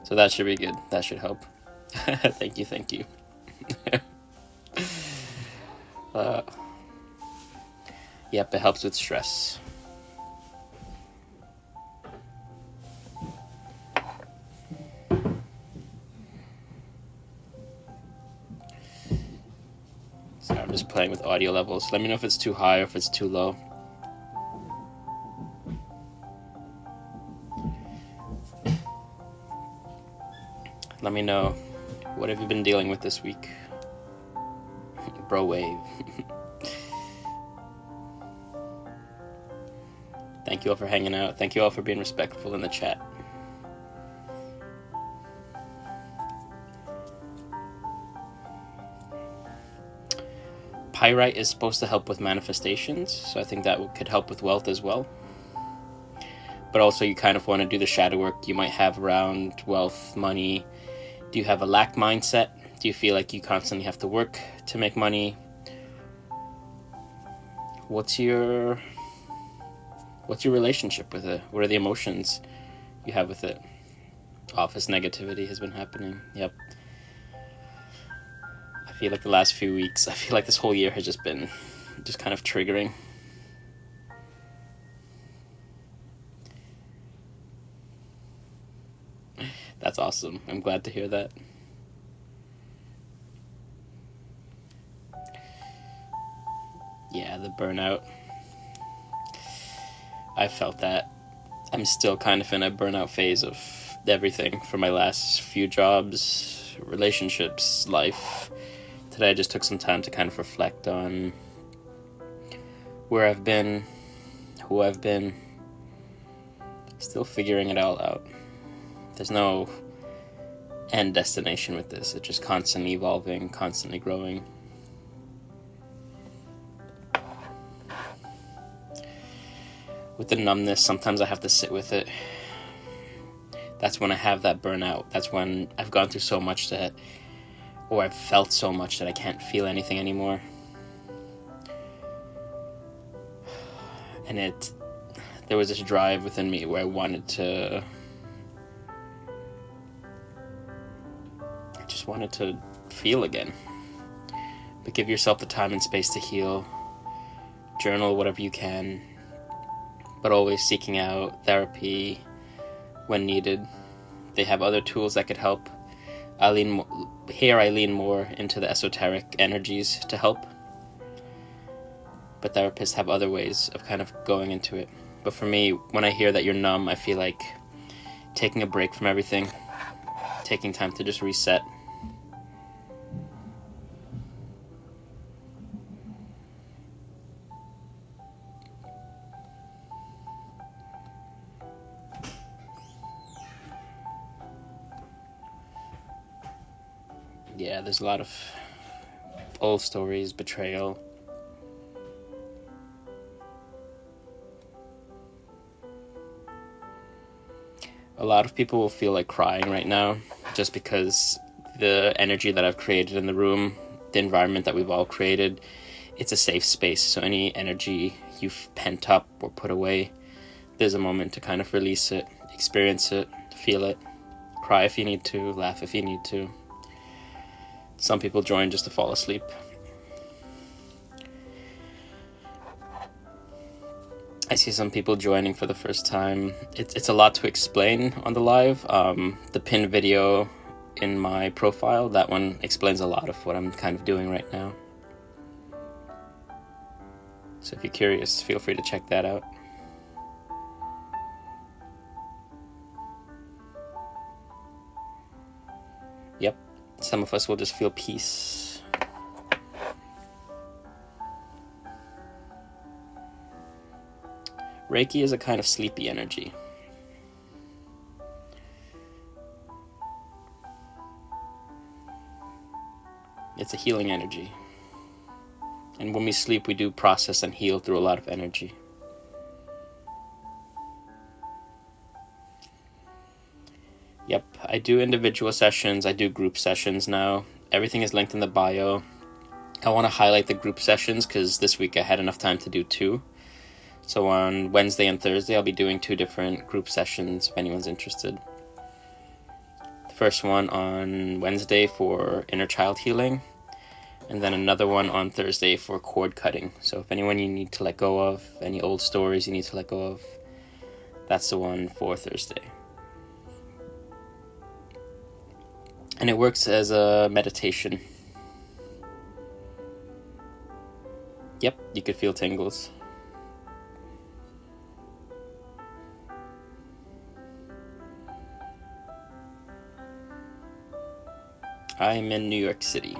So that should be good. That should help. Thank you. Yep, it helps with stress. So I'm just playing with audio levels. Let me know if it's too high or if it's too low. Let me know. What have you been dealing with this week? Bro wave. Thank you all for hanging out. Thank you all for being respectful in the chat. Pyrite is supposed to help with manifestations, so I think that could help with wealth as well. But also you kind of want to do the shadow work you might have around wealth, money. Do you have a lack mindset? Do you feel like you constantly have to work to make money? What's your relationship with it? What are the emotions you have with it? Office negativity has been happening. Yep. I feel like the last few weeks, I feel like this whole year has just been kind of triggering. That's awesome. I'm glad to hear that. Yeah, the burnout. I felt that. I'm still kind of in a burnout phase of everything from my last few jobs, relationships, life. Today I just took some time to kind of reflect on where I've been, who I've been. Still figuring it all out. There's no end destination with this. It's just constantly evolving, constantly growing. With the numbness, sometimes I have to sit with it. That's when I have that burnout. That's when I've gone through so much that, or I've felt so much that I can't feel anything anymore. And there was this drive within me where I wanted to, I just wanted to feel again. But give yourself the time and space to heal. Journal whatever you can. But always seeking out therapy when needed. They have other tools that could help. I lean more into the esoteric energies to help. But therapists have other ways of kind of going into it. But for me, when I hear that you're numb, I feel like taking a break from everything, taking time to just reset. Yeah, there's a lot of old stories, betrayal. A lot of people will feel like crying right now just because the energy that I've created in the room, the environment that we've all created, it's a safe space. So any energy you've pent up or put away, there's a moment to kind of release it, experience it, feel it, cry if you need to, laugh if you need to. Some people join just to fall asleep. I see some people joining for the first time. It's a lot to explain on the live. The pinned video in my profile, that one explains a lot of what I'm kind of doing right now. So if you're curious, feel free to check that out. Yep, some of us will just feel peace. Reiki is a kind of sleepy energy. It's a healing energy. And when we sleep, we do process and heal through a lot of energy. Yep, I do individual sessions, I do group sessions now. Everything is linked in the bio. I want to highlight the group sessions because this week I had enough time to do 2. So on Wednesday and Thursday, I'll be doing 2 different group sessions if anyone's interested. First one on Wednesday for inner child healing, and then another one on Thursday for cord cutting. So if anyone you need to let go of, any old stories you need to let go of, that's the one for Thursday. And it works as a meditation. Yep, you could feel tingles. I'm in New York City.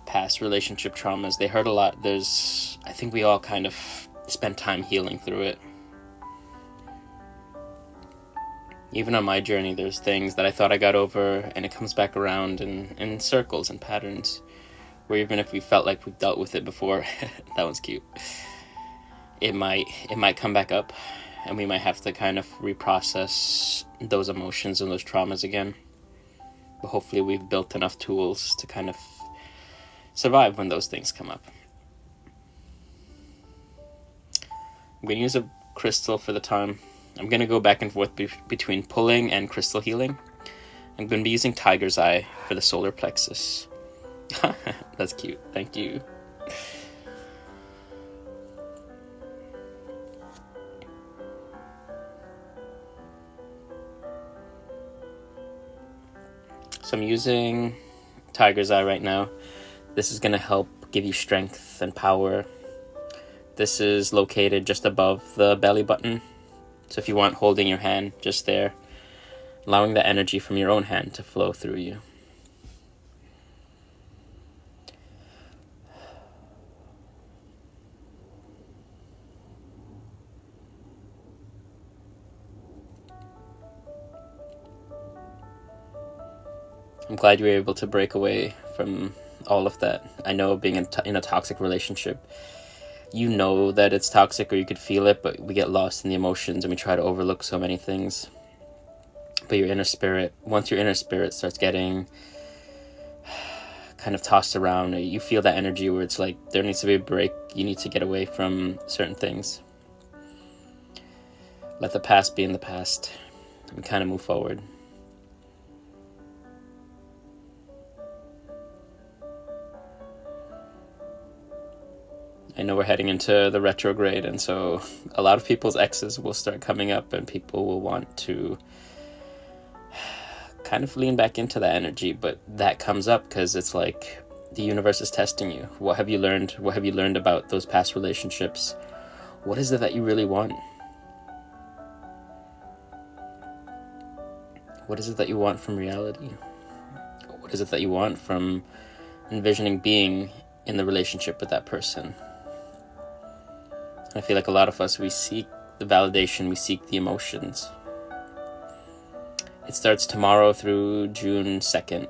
Past relationship traumas, they hurt a lot. I think we all kind of spend time healing through it. Even on my journey, there's things that I thought I got over, and it comes back around in circles and patterns, where even if we felt like we've dealt with it before, that one's cute, it might come back up, and we might have to kind of reprocess those emotions and those traumas again. But hopefully we've built enough tools to kind of survive when those things come up. I'm going to use a crystal for the time. I'm going to go back and forth between pulling and crystal healing. I'm going to be using tiger's eye for the solar plexus. That's cute. Thank you. So I'm using tiger's eye right now. This is going to help give you strength and power. This is located just above the belly button. So if you want, holding your hand just there, allowing the energy from your own hand to flow through you. I'm glad you were able to break away from all of that. I know being in a toxic relationship, you know that it's toxic, or you could feel it, but we get lost in the emotions and we try to overlook so many things. But your inner spirit, once your inner spirit starts getting kind of tossed around, you feel that energy where it's like there needs to be a break. You need to get away from certain things. Let the past be in the past and kind of move forward. I know we're heading into the retrograde, and so a lot of people's exes will start coming up, and people will want to kind of lean back into that energy. But that comes up because it's like the universe is testing you. What have you learned? What have you learned about those past relationships? What is it that you really want? What is it that you want from reality? What is it that you want from envisioning being in the relationship with that person? I feel like a lot of us, we seek the validation, we seek the emotions. It starts tomorrow through June 2nd.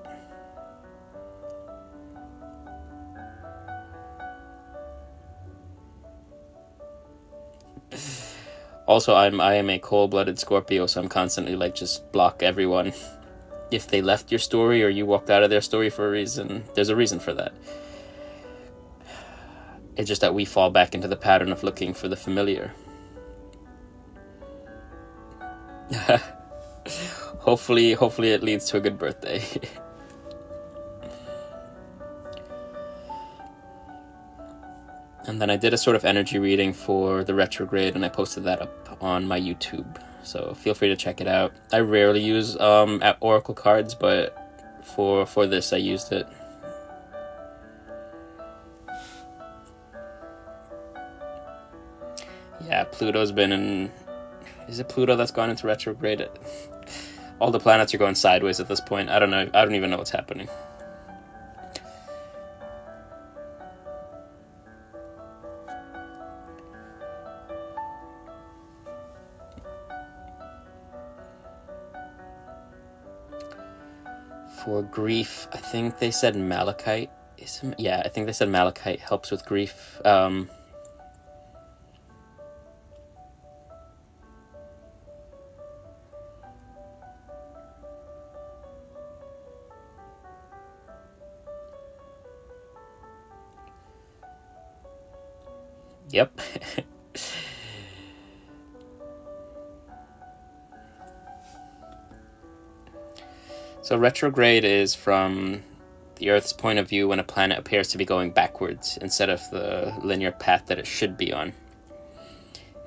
Also, I am a cold-blooded Scorpio, so I'm constantly like, just block everyone. If they left your story or you walked out of their story for a reason, there's a reason for that. It's just that we fall back into the pattern of looking for the familiar. Hopefully it leads to a good birthday. And then I did a sort of energy reading for the retrograde, and I posted that up on my YouTube. So feel free to check it out. I rarely use oracle cards, but for this I used it. Yeah, Pluto's been in... Is it Pluto that's gone into retrograde? All the planets are going sideways at this point. I don't know. I don't even know what's happening. For grief, I think they said malachite. Yeah, I think they said malachite helps with grief. Yep. So retrograde is from the Earth's point of view when a planet appears to be going backwards instead of the linear path that it should be on.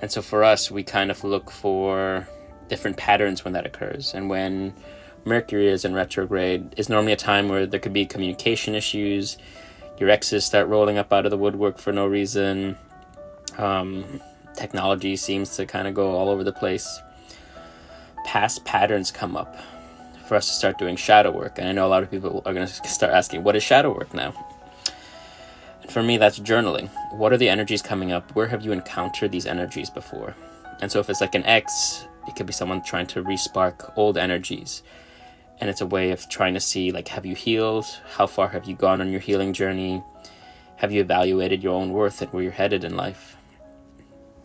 And so for us, we kind of look for different patterns when that occurs. And when Mercury is in retrograde, it's normally a time where there could be communication issues. Your exes start rolling up out of the woodwork for no reason. Technology seems to kind of go all over the place. Past patterns come up for us to start doing shadow work. And I know a lot of people are going to start asking, what is shadow work now? And for me, that's journaling. What are the energies coming up? Where have you encountered these energies before? And so if it's like an ex, it could be someone trying to re-spark old energies. And it's a way of trying to see, like, have you healed? How far have you gone on your healing journey? Have you evaluated your own worth and where you're headed in life?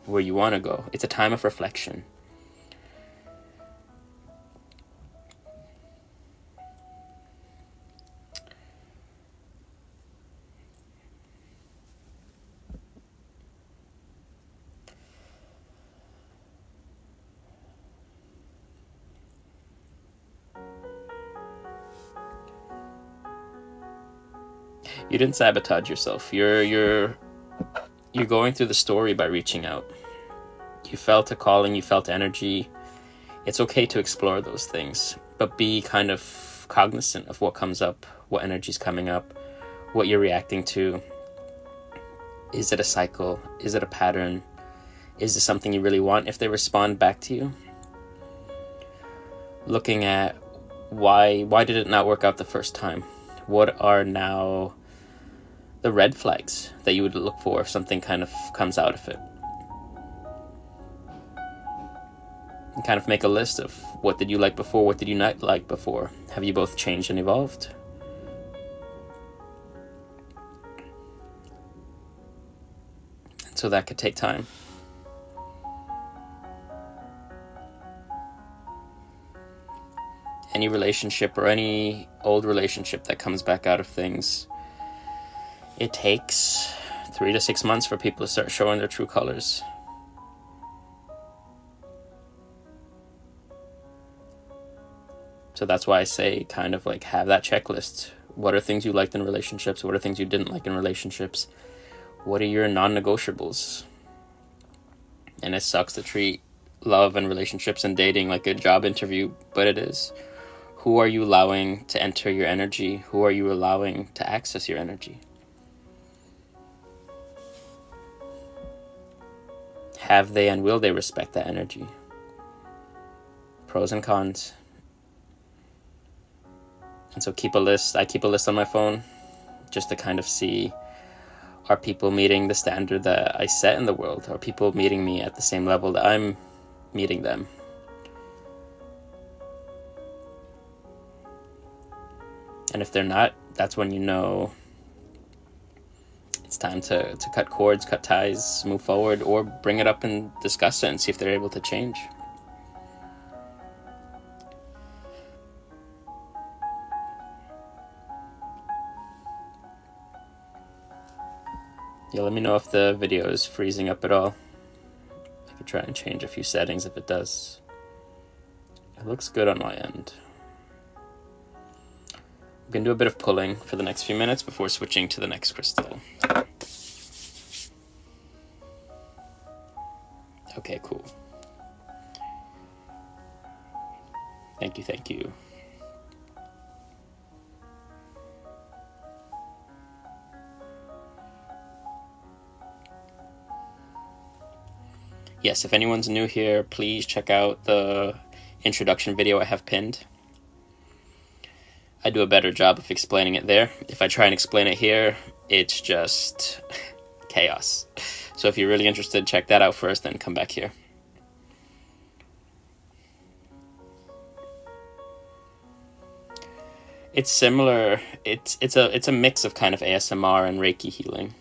Where you want to go? It's a time of reflection. You didn't sabotage yourself. You're going through the story by reaching out. You felt a calling, you felt energy. It's okay to explore those things, but be kind of cognizant of what comes up, what energy's coming up, what you're reacting to. Is it a cycle? Is it a pattern? Is it something you really want if they respond back to you? Looking at why did it not work out the first time? What are now the red flags that you would look for if something kind of comes out of it? And kind of make a list of what did you like before, what did you not like before? Have you both changed and evolved? And so that could take time. Any relationship or any old relationship that comes back out of things, it takes 3 to 6 months for people to start showing their true colors. So that's why I say kind of like have that checklist. What are things you liked in relationships? What are things you didn't like in relationships? What are your non-negotiables? And it sucks to treat love and relationships and dating like a job interview, but it is. Who are you allowing to enter your energy? Who are you allowing to access your energy? Have they and will they respect that energy? Pros and cons. And so keep a list. I keep a list on my phone just to kind of see, are people meeting the standard that I set in the world? Are people meeting me at the same level that I'm meeting them? And if they're not, that's when you know it's time to cut cords, cut ties, move forward, or bring it up and discuss it and see if they're able to change. Yeah, let me know if the video is freezing up at all. I could try and change a few settings if it does. It looks good on my end. I'm going to do a bit of pulling for the next few minutes before switching to the next crystal. Okay, cool. Thank you. Yes, if anyone's new here, please check out the introduction video I have pinned. I do a better job of explaining it there. If I try and explain it here, it's just chaos. So if you're really interested, check that out first, then come back here. It's similar. It's a mix of kind of ASMR and Reiki healing.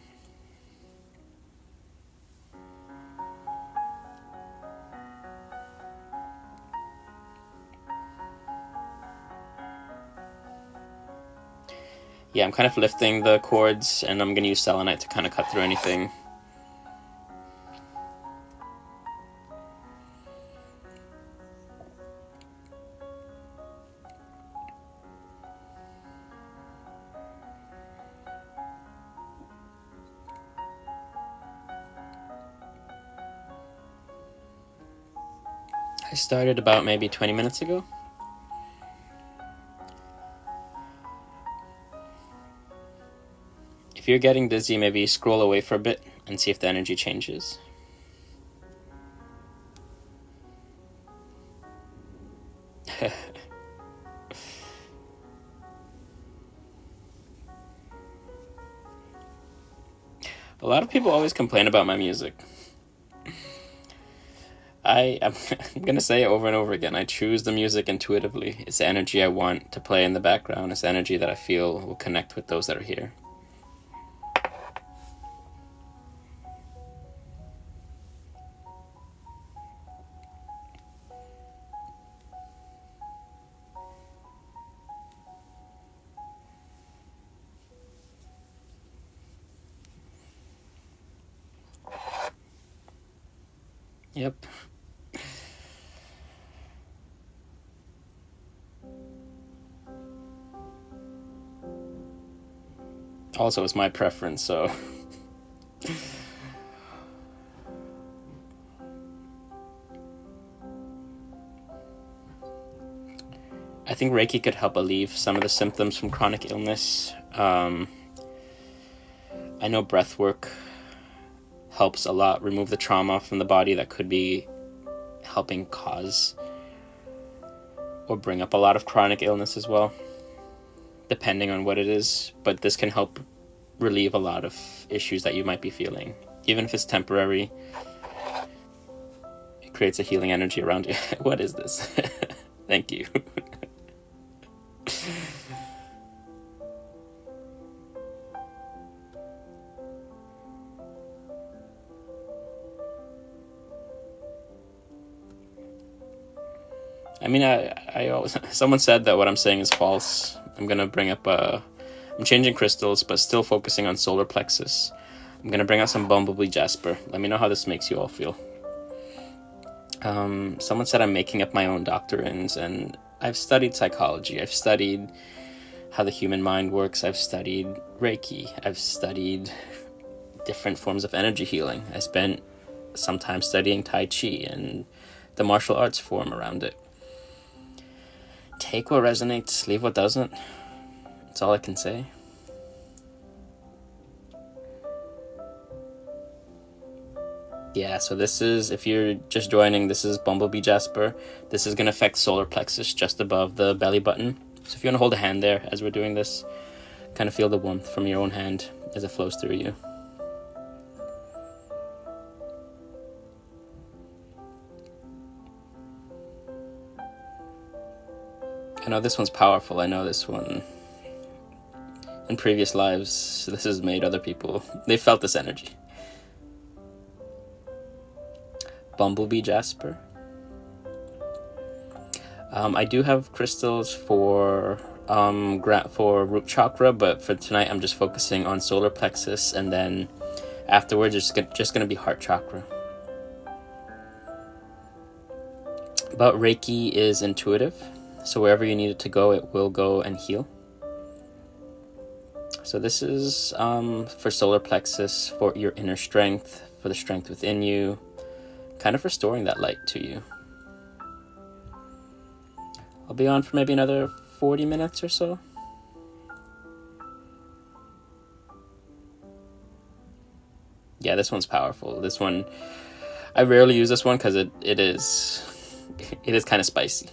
Yeah, I'm kind of lifting the cords, and I'm going to use selenite to kind of cut through anything. I started about maybe 20 minutes ago. If you're getting dizzy, maybe scroll away for a bit and see if the energy changes. A lot of people always complain about my music. I'm going to say it over and over again. I choose the music intuitively. It's the energy I want to play in the background. It's the energy that I feel will connect with those that are here. Yep. Also, it's my preference, so... I think Reiki could help alleviate some of the symptoms from chronic illness. I know breath work helps a lot remove the trauma from the body that could be helping cause or bring up a lot of chronic illness as well, depending on what it is. But this can help relieve a lot of issues that you might be feeling. Even if it's temporary, it creates a healing energy around you. What is this? Thank you. I mean, I always... Someone said that what I'm saying is false. I'm going to bring up... I'm changing crystals, but still focusing on solar plexus. I'm going to bring out some bumblebee jasper. Let me know how this makes you all feel. Someone said I'm making up my own doctrines, and I've studied psychology. I've studied how the human mind works. I've studied Reiki. I've studied different forms of energy healing. I spent some time studying Tai Chi and the martial arts form around it. Take what resonates, leave what doesn't. That's all I can say. Yeah, so this is, if you're just joining, this is bumblebee jasper. This is going to affect solar plexus just above the belly button. So if you want to hold a hand there as we're doing this, kind of feel the warmth from your own hand as it flows through you. I know this one's powerful. I know this one, in previous lives, this has made other people, they felt this energy. Bumblebee jasper. I do have crystals for root chakra, but for tonight I'm just focusing on solar plexus, and then afterwards it's just going to be heart chakra. But Reiki is intuitive, so wherever you need it to go, it will go and heal. So this is for solar plexus, for your inner strength, for the strength within you, kind of restoring that light to you. I'll be on for maybe another 40 minutes or so. Yeah, this one's powerful. This one, I rarely use this one because it is kind of spicy.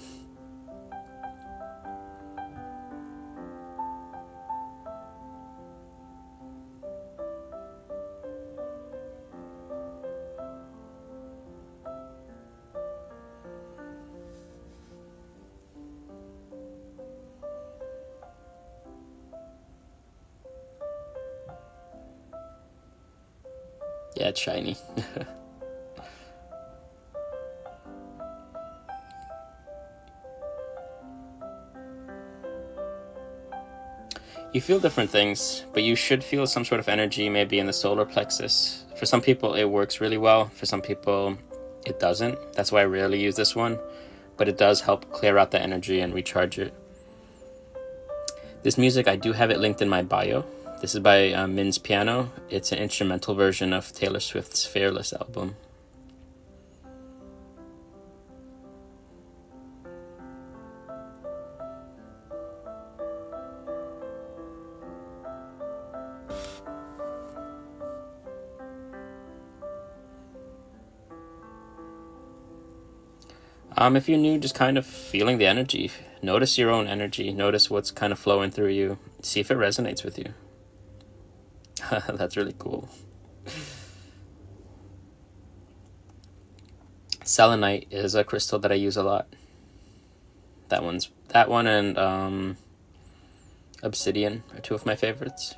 Yeah, it's shiny. You feel different things, but you should feel some sort of energy maybe in the solar plexus. For some people it works really well, for some people it doesn't. That's why I rarely use this one, but it does help clear out the energy and recharge it. This music, I do have it linked in my bio. This is by Minzz Piano. It's an instrumental version of Taylor Swift's Fearless album. If you're new, just kind of feeling the energy. Notice your own energy. Notice what's kind of flowing through you. See if it resonates with you. That's really cool. Selenite is a crystal that I use a lot. That one and obsidian are two of my favorites.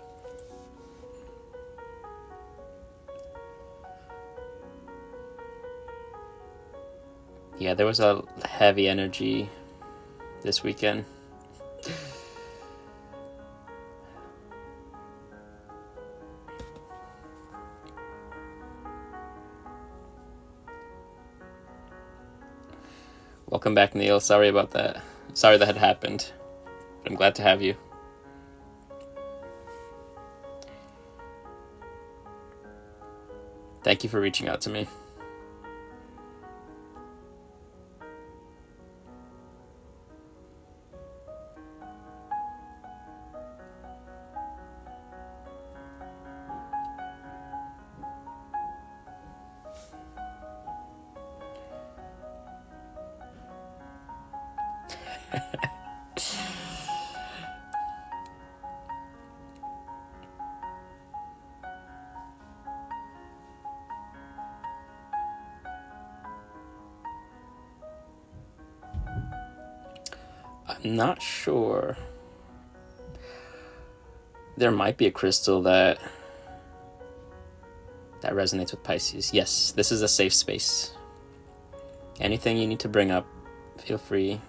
Yeah, there was a heavy energy this weekend. Welcome back, Neil. Sorry about that. Sorry that had happened. But I'm glad to have you. Thank you for reaching out to me. I'm not sure. There might be a crystal that resonates with Pisces. Yes, this is a safe space. Anything you need to bring up, feel free.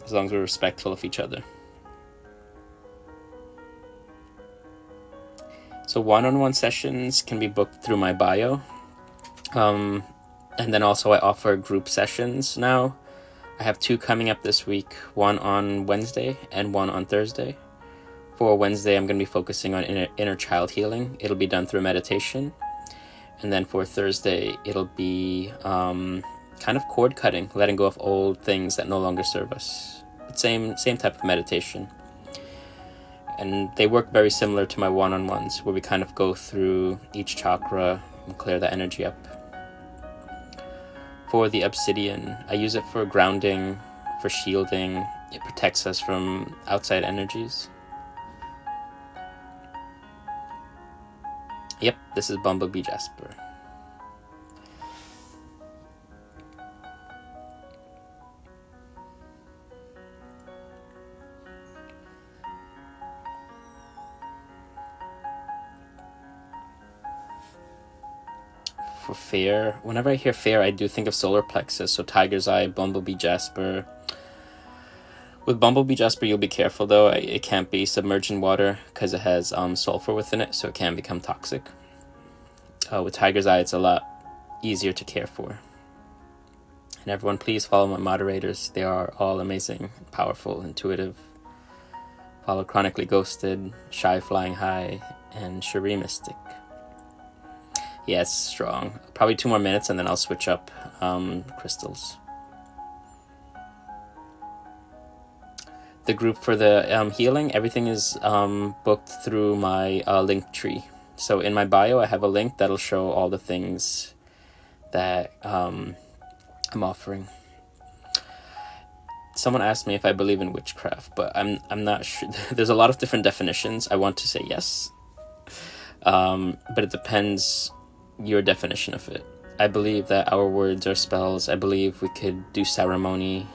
As long as we're respectful of each other. So one-on-one sessions can be booked through my bio. And then also I offer group sessions now. I have 2 coming up this week, one on Wednesday and one on Thursday. For Wednesday, I'm going to be focusing on inner child healing. It'll be done through meditation. And then for Thursday, it'll be kind of cord cutting, letting go of old things that no longer serve us. But same type of meditation. And they work very similar to my one-on-ones, where we kind of go through each chakra and clear the energy up. For the obsidian, I use it for grounding, for shielding. It protects us from outside energies. Yep, this is Bumblebee Jasper. For fear, whenever I hear fear, I do think of solar plexus, so tiger's eye, bumblebee jasper. With bumblebee jasper, you'll be careful though. It can't be submerged in water because it has sulfur within it, so it can become toxic. With tiger's eye, it's a lot easier to care for. And everyone, please follow my moderators. They are all amazing, powerful, intuitive. Follow Chronically Ghosted, Shy Flying High, and Cherie Mystic. Yeah, it's strong. Probably 2 more minutes and then I'll switch up crystals. The group for the healing, everything is booked through my link tree. So in my bio, I have a link that'll show all the things that I'm offering. Someone asked me if I believe in witchcraft, but I'm not sure. There's a lot of different definitions. I want to say yes, but it depends your definition of it. I believe that our words are spells. I believe we could do ceremony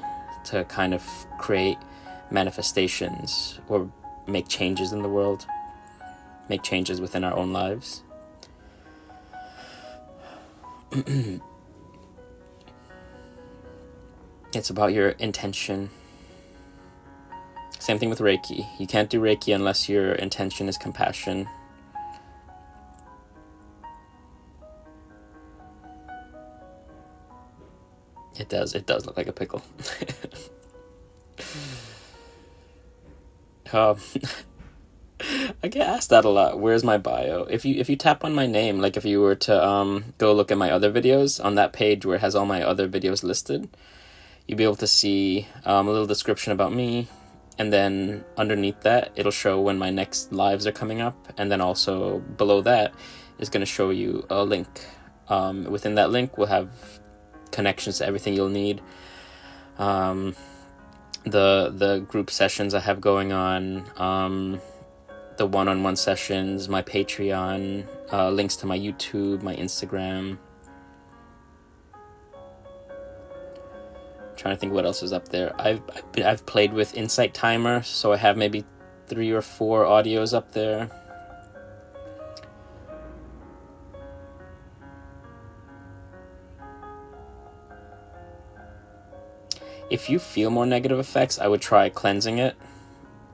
to kind of create manifestations or make changes in the world, make changes within our own lives. It's about your intention. Same thing with Reiki. You can't do Reiki unless your intention is compassion. It does look like a pickle. I get asked that a lot. Where's my bio? If you tap on my name, like if you were to go look at my other videos, on that page where it has all my other videos listed, you'll be able to see a little description about me, and then underneath that it'll show when my next lives are coming up, and then also below that is going to show you a link. Within that link we'll have connections to everything you'll need. The group sessions I have going on, the one-on-one sessions, my Patreon, links to my YouTube, my Instagram. Trying to think what else is up there. I've played with Insight Timer, so I have maybe 3 or 4 audios up there. If you feel more negative effects, I would try cleansing it,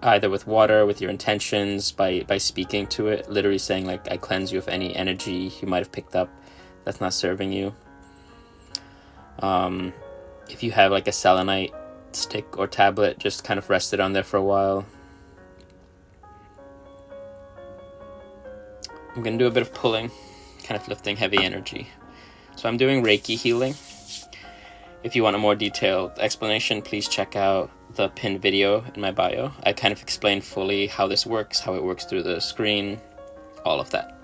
either with water, with your intentions, by speaking to it, literally saying like, I cleanse you of any energy you might have picked up that's not serving you. If you have like a selenite stick or tablet, just kind of rest it on there for a while. I'm going to do a bit of pulling, kind of lifting heavy energy. So I'm doing Reiki Healing. If you want a more detailed explanation, please check out the pinned video in my bio. I kind of explain fully how this works, how it works through the screen, all of that.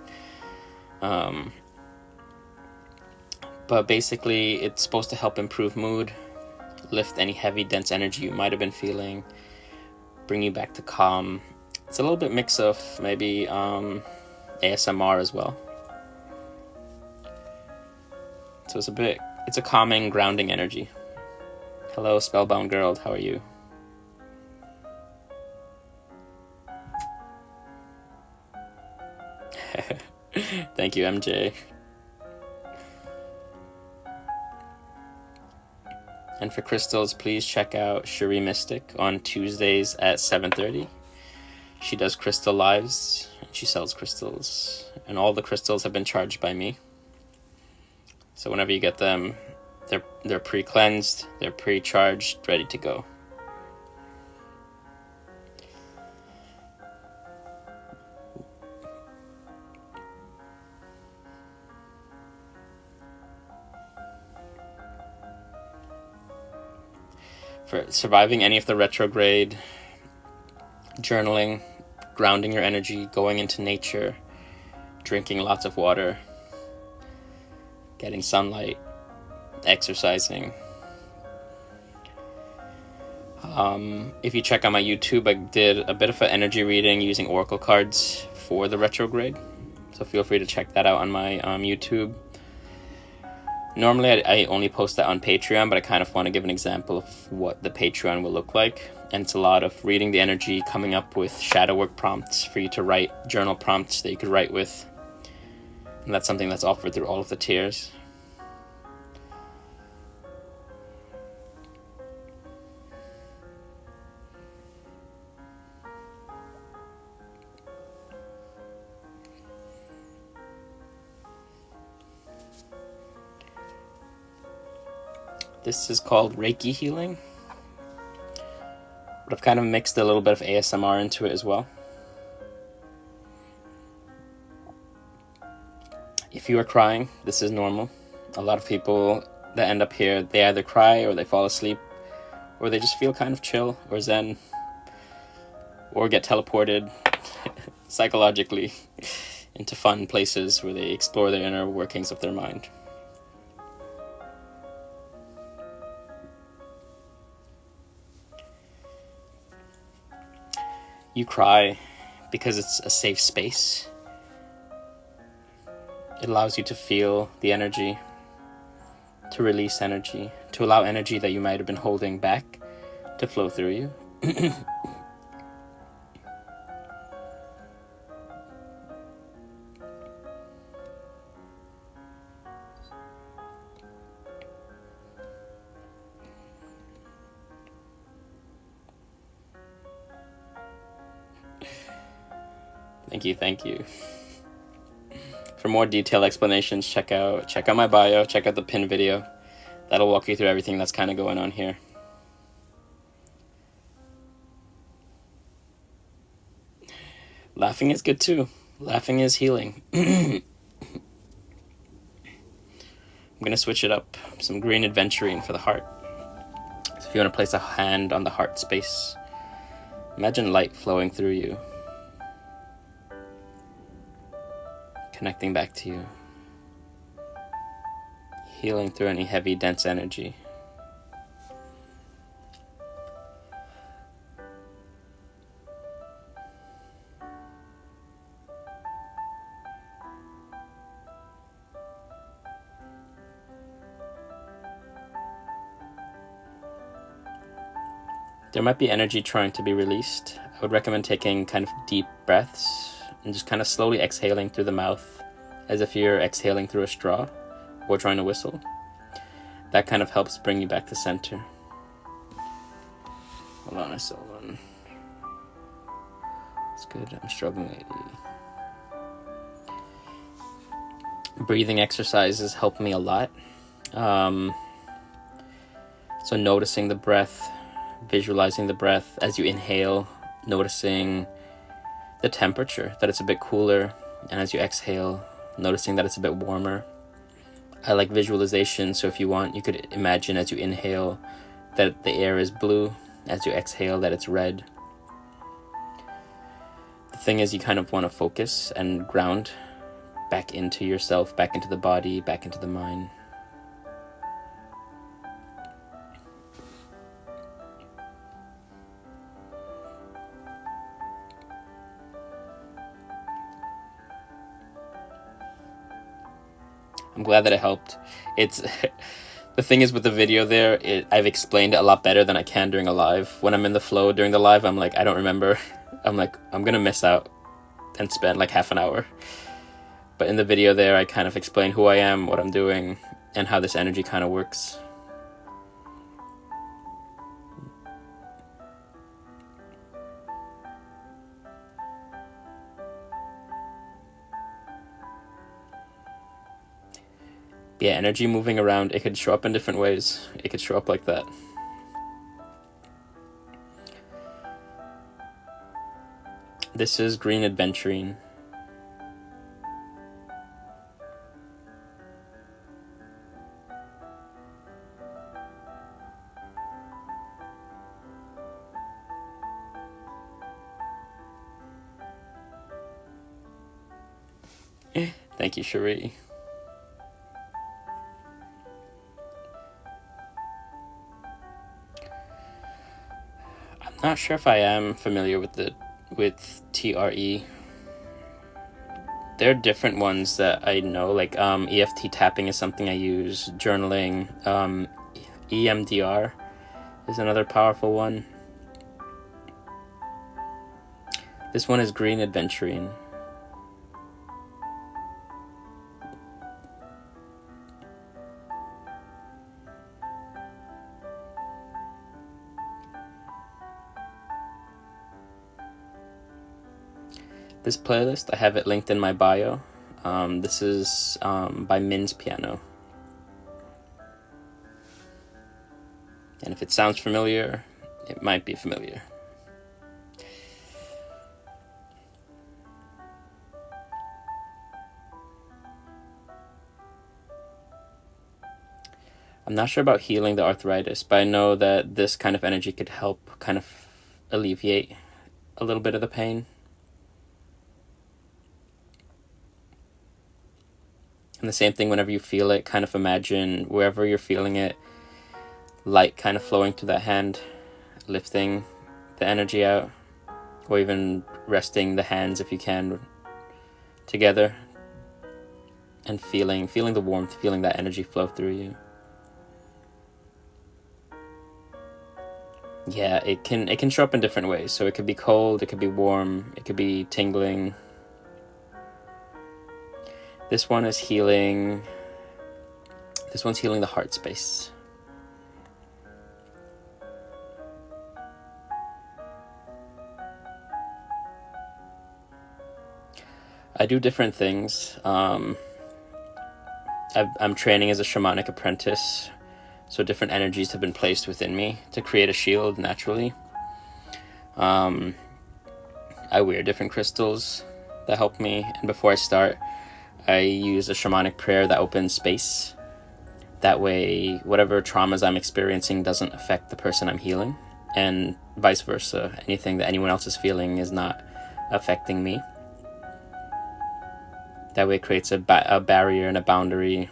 But basically, it's supposed to help improve mood, lift any heavy, dense energy you might have been feeling, bring you back to calm. It's a little bit mix of maybe ASMR as well. So it's a calming, grounding energy. Hello, Spellbound Girl, how are you? Thank you, MJ. And for crystals, please check out Cherie Mystic on Tuesdays at 7:30. She does crystal lives, and she sells crystals. And all the crystals have been charged by me. So whenever you get them, they're pre-cleansed, they're pre-charged, ready to go. For surviving any of the retrograde, journaling, grounding your energy, going into nature, drinking lots of water, getting sunlight, exercising. If you check out my YouTube, I did a bit of an energy reading using oracle cards for the retrograde. So feel free to check that out on my YouTube. Normally I only post that on Patreon, but I kind of want to give an example of what the Patreon will look like. And it's a lot of reading the energy, coming up with shadow work prompts for you to write, journal prompts that you could write with. And that's something that's offered through all of the tiers. This is called Reiki Healing, but I've kind of mixed a little bit of ASMR into it as well. If you are crying, this is normal. A lot of people that end up here, they either cry or they fall asleep, or they just feel kind of chill or zen, or get teleported psychologically into fun places where they explore the inner workings of their mind. You cry because it's a safe space. It allows you to feel the energy, to release energy, to allow energy that you might have been holding back to flow through you. Thank you. For more detailed explanations, check out my bio, check out the pinned video. That'll walk you through everything that's kind of going on here. Laughing is good too. Laughing is healing. I'm gonna switch it up. Some green adventurine for the heart. So if you want to place a hand on the heart space, imagine light flowing through you, connecting back to you, Healing through any heavy, dense energy. There might be energy trying to be released. I would recommend taking kind of deep breaths and just kind of slowly exhaling through the mouth as if you're exhaling through a straw or trying to whistle. That kind of helps bring you back to center. Hold on, I saw one. It's good, I'm struggling. Breathing exercises help me a lot. So noticing the breath, visualizing the breath as you inhale, noticing the temperature, that it's a bit cooler, and as you exhale, noticing that it's a bit warmer. I like visualization, so if you want, you could imagine as you inhale that the air is blue, as you exhale that it's red. The thing is, you kind of want to focus and ground back into yourself, back into the body, back into the mind. I'm glad that it helped. It's the thing is with the video there, I've explained it a lot better than I can during a live. When I'm in the flow during the live, I'm like, I don't remember. I'm like, I'm gonna miss out and spend like half an hour. But in the video there, I kind of explain who I am, what I'm doing, and how this energy kind of works. Yeah, energy moving around, it could show up in different ways. It could show up like that. This is green adventurine. Thank you, Cherie. Not sure if I am familiar with TRE. There are different ones that I know, like EFT tapping is something I use, journaling, EMDR is another powerful one. This one is green adventurine. This playlist, I have it linked in my bio. This is by Minzz piano. And if it sounds familiar, it might be familiar. I'm not sure about healing the arthritis, but I know that this kind of energy could help kind of alleviate a little bit of the pain. And the same thing whenever you feel it, kind of imagine wherever you're feeling it, light kind of flowing to that hand, lifting the energy out, or even resting the hands if you can together, and feeling the warmth, feeling that energy flow through you. Yeah, it can show up in different ways. So it could be cold, it could be warm, it could be tingling. This one is healing. This one's healing the heart space. I do different things. I'm training as a shamanic apprentice, so different energies have been placed within me to create a shield naturally. I wear different crystals that help me, and before I start, I use a shamanic prayer that opens space. That way, whatever traumas I'm experiencing doesn't affect the person I'm healing, and vice versa. Anything that anyone else is feeling is not affecting me. That way it creates a barrier and a boundary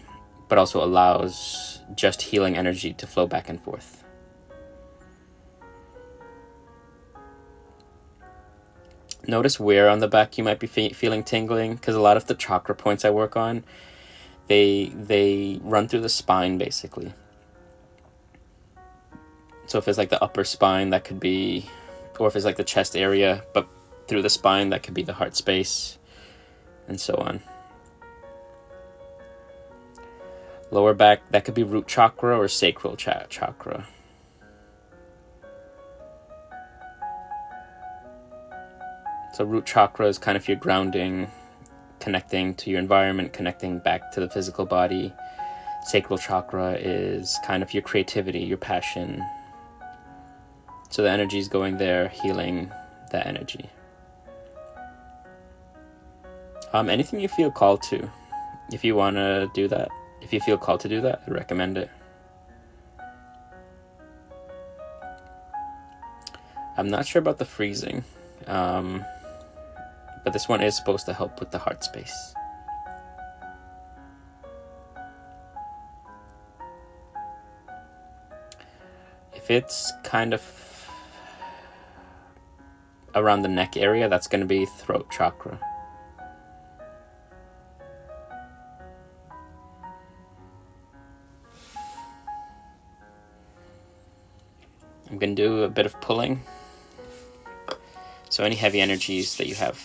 but also allows just healing energy to flow back and forth. Notice where on the back you might be feeling tingling, because a lot of the chakra points I work on, they run through the spine, basically. So if it's like the upper spine, that could be, or if it's like the chest area, but through the spine, that could be the heart space, and so on. Lower back, that could be root chakra or sacral chakra. So root chakra is kind of your grounding, connecting to your environment, connecting back to the physical body. Sacral chakra is kind of your creativity, your passion. So the energy is going there, healing that energy. Anything you feel called to, if you want to do that, if you feel called to do that, I recommend it. I'm not sure about the freezing, but this one is supposed to help with the heart space. If it's kind of around the neck area, that's going to be throat chakra. I'm going to do a bit of pulling. So any heavy energies that you have,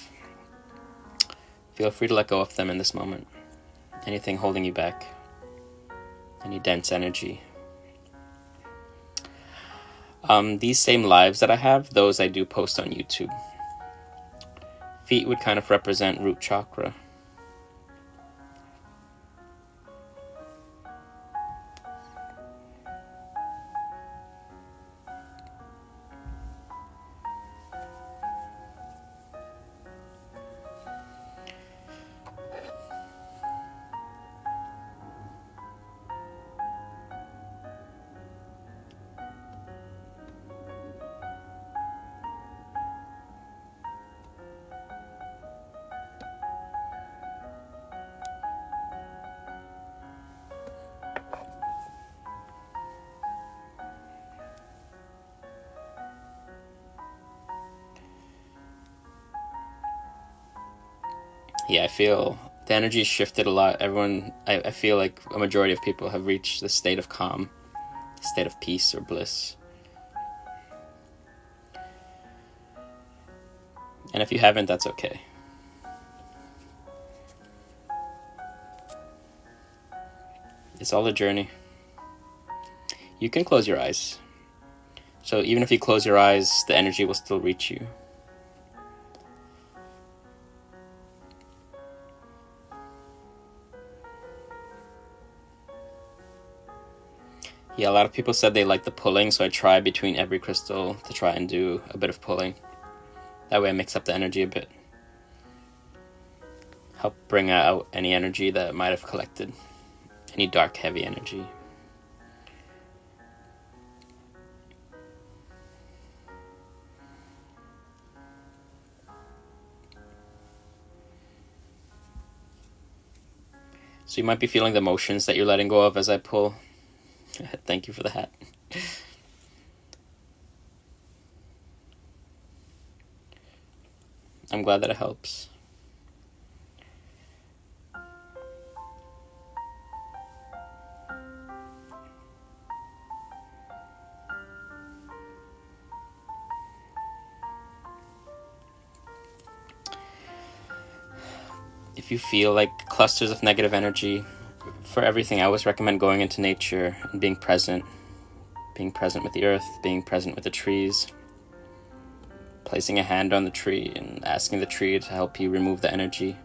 feel free to let go of them in this moment. Anything holding you back, any dense energy. These same lives that I have, those I do post on YouTube. Feet would kind of represent root chakra. Yeah, I feel the energy shifted a lot. Everyone, I feel like a majority of people have reached the state of calm, state of peace or bliss. And if you haven't, that's okay. It's all a journey. You can close your eyes. So even if you close your eyes, the energy will still reach you. Yeah, a lot of people said they like the pulling, so I try between every crystal to try and do a bit of pulling. That way I mix up the energy a bit. Help bring out any energy that might have collected. Any dark, heavy energy. So you might be feeling the motions that you're letting go of as I pull. Thank you for the hat. I'm glad that it helps. If you feel like clusters of negative energy, for everything, I always recommend going into nature and being present with the earth, being present with the trees, placing a hand on the tree and asking the tree to help you remove the energy.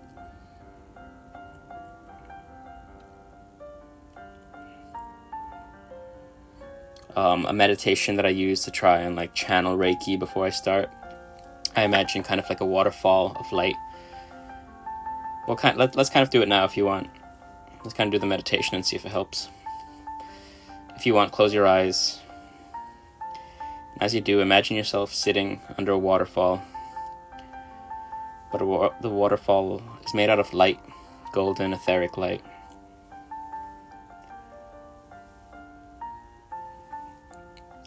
A meditation that I use to try and like channel Reiki before I start, I imagine kind of like a waterfall of light. Well, let's kind of do it now if you want. Let's kind of do the meditation and see if it helps. If you want, close your eyes. As you do, imagine yourself sitting under a waterfall. But the waterfall is made out of light, golden, etheric light.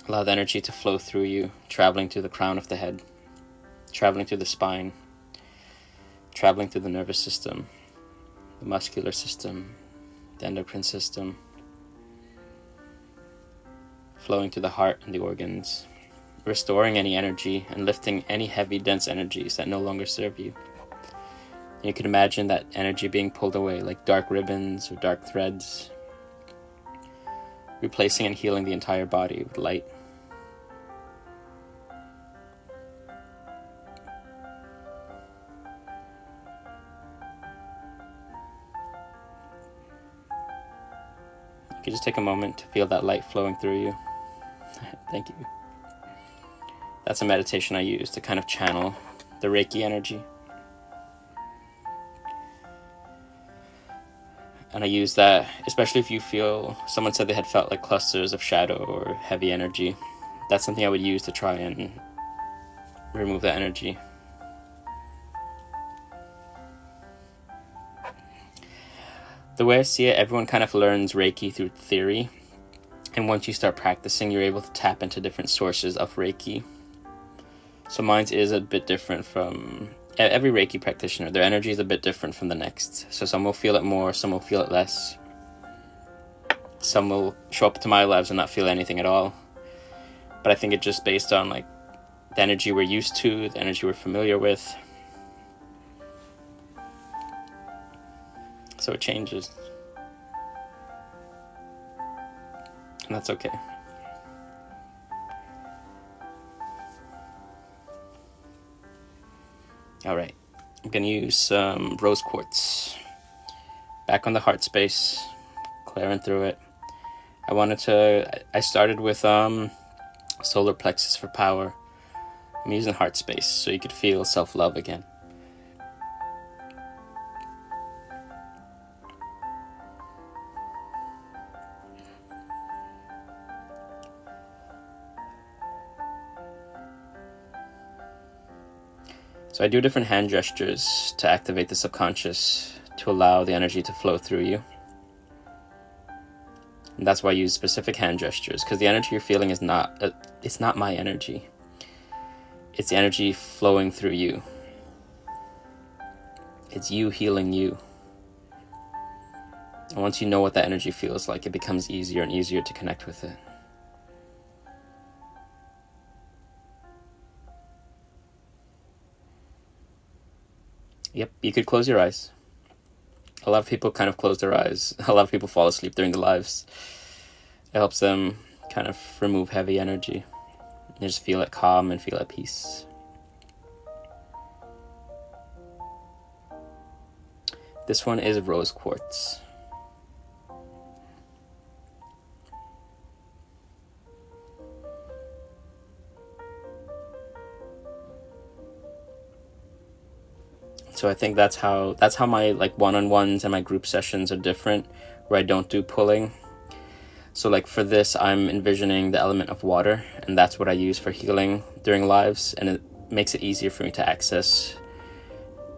Allow the energy to flow through you, traveling to the crown of the head, traveling through the spine, traveling through the nervous system, the muscular system, the endocrine system, flowing to the heart and the organs, restoring any energy and lifting any heavy, dense energies that no longer serve you. And you can imagine that energy being pulled away like dark ribbons or dark threads, replacing and healing the entire body with light. You can just take a moment to feel that light flowing through you. Thank you. That's a meditation I use to kind of channel the Reiki energy. And I use that, especially if you feel, someone said they had felt like clusters of shadow or heavy energy. That's something I would use to try and remove that energy. The way I see it, everyone kind of learns Reiki through theory. And once you start practicing, you're able to tap into different sources of Reiki. So mine is a bit different from every Reiki practitioner. Their energy is a bit different from the next. So some will feel it more, some will feel it less. Some will show up to my lives and not feel anything at all. But I think it's just based on like the energy we're used to, the energy we're familiar with. So it changes. And that's okay. Alright, I'm going to use some rose quartz. Back on the heart space, clearing through it. I started with solar plexus for power. I'm using heart space so you could feel self-love again. So I do different hand gestures to activate the subconscious, to allow the energy to flow through you. And that's why I use specific hand gestures, because the energy you're feeling is it's not my energy. It's the energy flowing through you. It's you healing you. And once you know what that energy feels like, it becomes easier and easier to connect with it. Yep, you could close your eyes. A lot of people kind of close their eyes. A lot of people fall asleep during the lives. It helps them kind of remove heavy energy. You just feel it calm and feel at peace. This one is rose quartz. So I think that's how my like one-on-ones and my group sessions are different, where I don't do pulling. So like for this, I'm envisioning the element of water, and that's what I use for healing during lives, and it makes it easier for me to access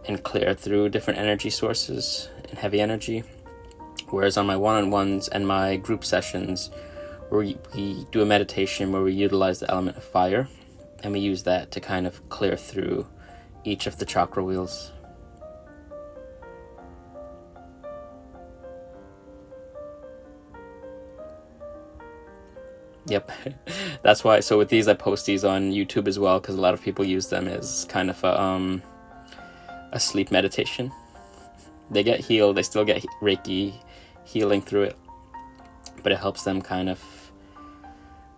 and clear through different energy sources and heavy energy. Whereas on my one-on-ones and my group sessions, where we do a meditation where we utilize the element of fire, and we use that to kind of clear through each of the chakra wheels. Yep, that's why. So with these, I post these on YouTube as well, because a lot of people use them as kind of a sleep meditation. They get healed, they still get Reiki healing through it, but it helps them kind of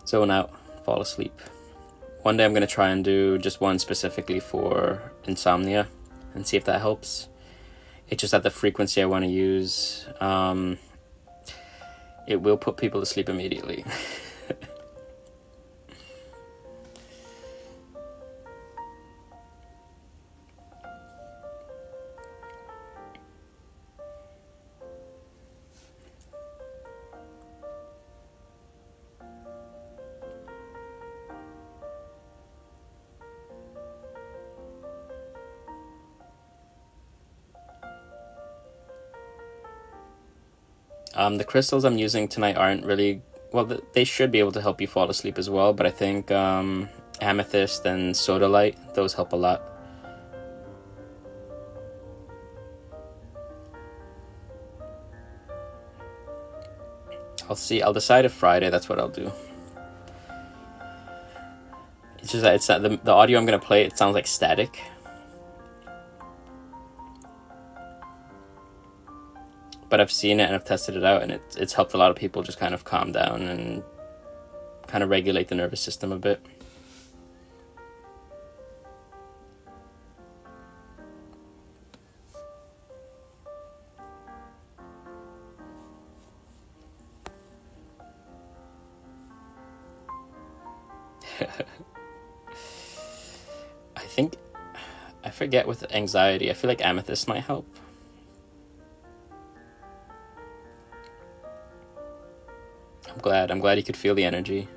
zone out, fall asleep. One day I'm going to try and do just one specifically for insomnia and see if that helps. It's just that the frequency I want to use, it will put people to sleep immediately. The crystals I'm using tonight aren't really well, they should be able to help you fall asleep as well, but I think amethyst and sodalite, those help a lot. I'll decide if Friday, that's what I'll do. It's just that it's not, the audio I'm going to play, it sounds like static. But I've seen it and I've tested it out, and it's helped a lot of people just kind of calm down and kind of regulate the nervous system a bit. I forget with anxiety, I feel like amethyst might help. I'm glad you could feel the energy.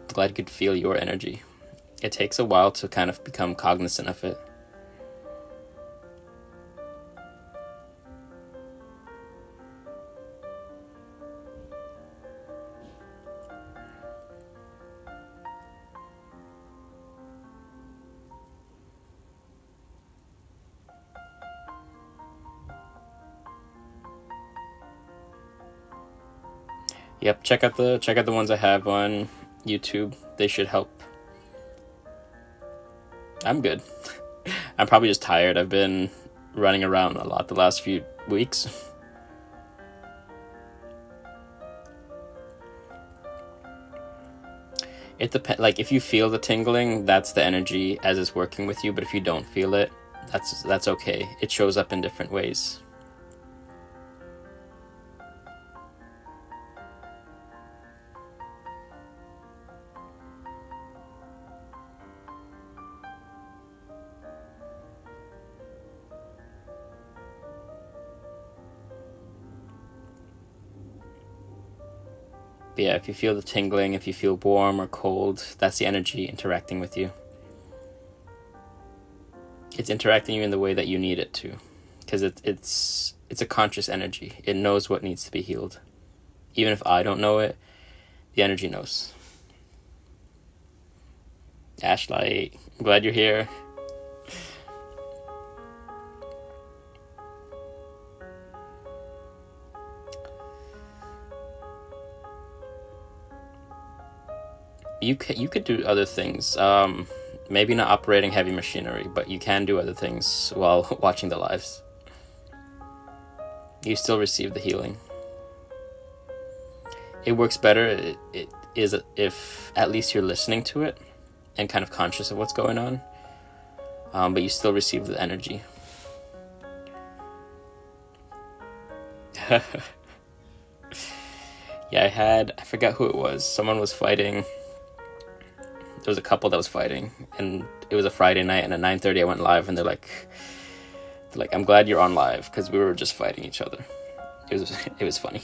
I'm glad you could feel your energy. It takes a while to kind of become cognizant of it. Yep, check out the ones I have on YouTube. They should help. I'm good. I'm probably just tired. I've been running around a lot the last few weeks. It depends. Like, if you feel the tingling, that's the energy as it's working with you. But if you don't feel it, that's okay. It shows up in different ways. But yeah, if you feel the tingling, if you feel warm or cold, that's the energy interacting with you. It's interacting you in the way that you need it to, because it's a conscious energy. It knows what needs to be healed. Even if I don't know it, the energy knows. Ashlight, I'm glad you're here. You could do other things. Maybe not operating heavy machinery, but you can do other things while watching the lives. You still receive the healing. It works better it is if at least you're listening to it and kind of conscious of what's going on, but you still receive the energy. Yeah, I forgot who it was. Someone was fighting. There was a couple that was fighting, and it was a Friday night, and at 9:30 I went live, and they're like, I'm glad you're on live, because we were just fighting each other. It was funny.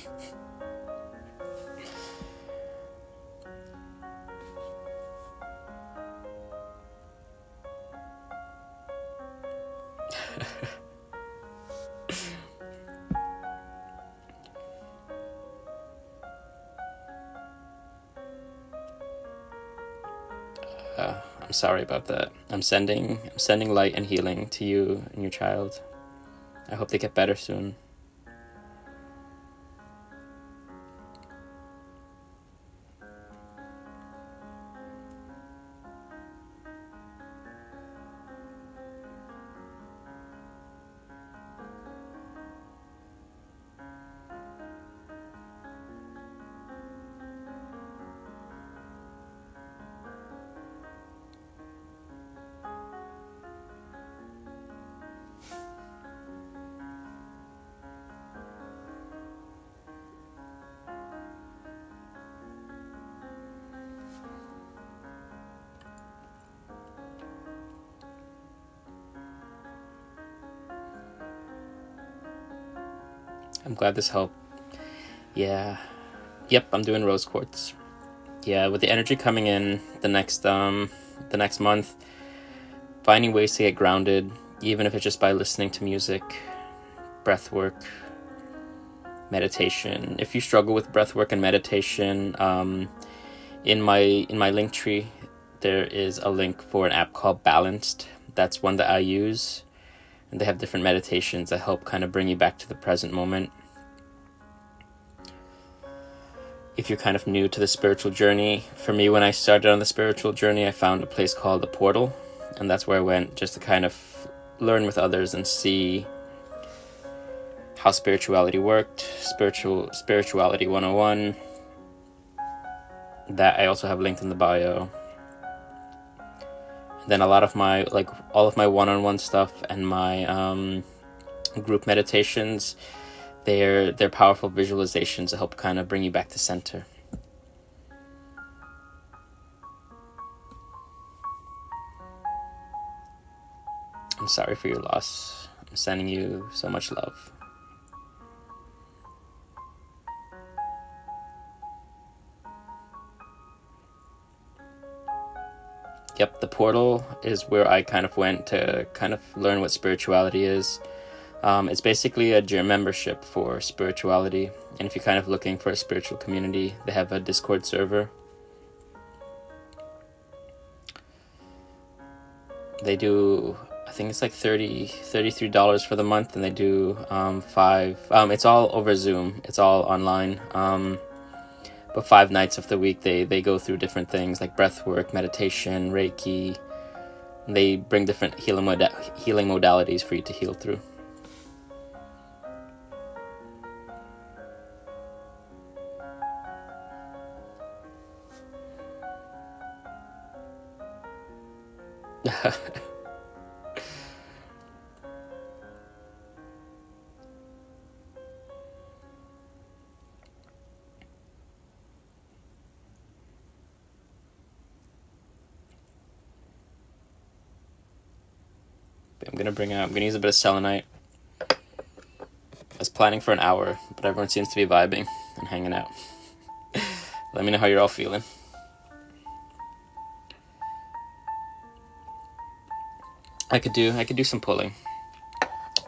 I'm sorry about that. I'm sending light and healing to you and your child. I hope they get better soon. I'm glad this helped. Yeah. Yep, I'm doing rose quartz. Yeah, with the energy coming in the next month, finding ways to get grounded, even if it's just by listening to music, breath work, meditation. If you struggle with breathwork and meditation, in my link tree, there is a link for an app called Balanced. That's one that I use, and they have different meditations that help kind of bring you back to the present moment. If you're kind of new to the spiritual journey, for me, when I started on the spiritual journey, I found a place called The Portal, and that's where I went just to kind of learn with others and see how spirituality worked. Spirituality 101, that I also have linked in the bio. Then a lot of my, like, all of my one-on-one stuff and my group meditations, they're powerful visualizations to help kind of bring you back to center. I'm sorry for your loss. I'm sending you so much love. Yep, The Portal is where I kind of went to kind of learn what spirituality is. It's basically a gym membership for spirituality, and if you're kind of looking for a spiritual community, they have a Discord server. They do, I think it's like $33 for the month, and they do it's all over Zoom, it's all online, but 5 nights of the week they go through different things like breathwork, meditation, Reiki. They bring different healing modalities for you to heal through. I'm gonna use a bit of selenite. I was planning for an hour, but everyone seems to be vibing and hanging out. Let me know how you're all feeling. I could do some pulling.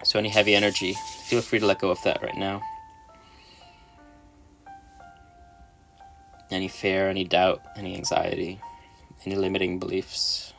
So any heavy energy, feel free to let go of that right now. Any fear, any doubt, any anxiety, any limiting beliefs.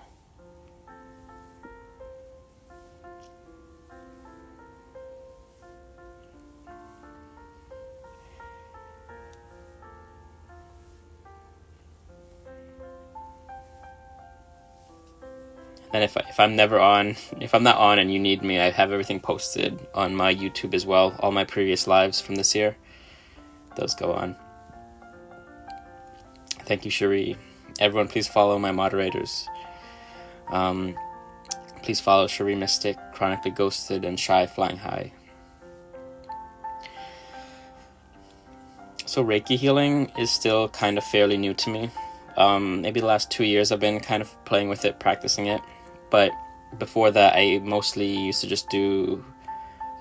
And if I'm not on and you need me, I have everything posted on my YouTube as well. All my previous lives from this year, those go on. Thank you, Cherie. Everyone, please follow my moderators. Please follow Cherie Mystic, Chronically Ghosted, and Shy Flying High. So Reiki healing is still kind of fairly new to me. Maybe the last 2 years I've been kind of playing with it, practicing it. But before that, I mostly used to just do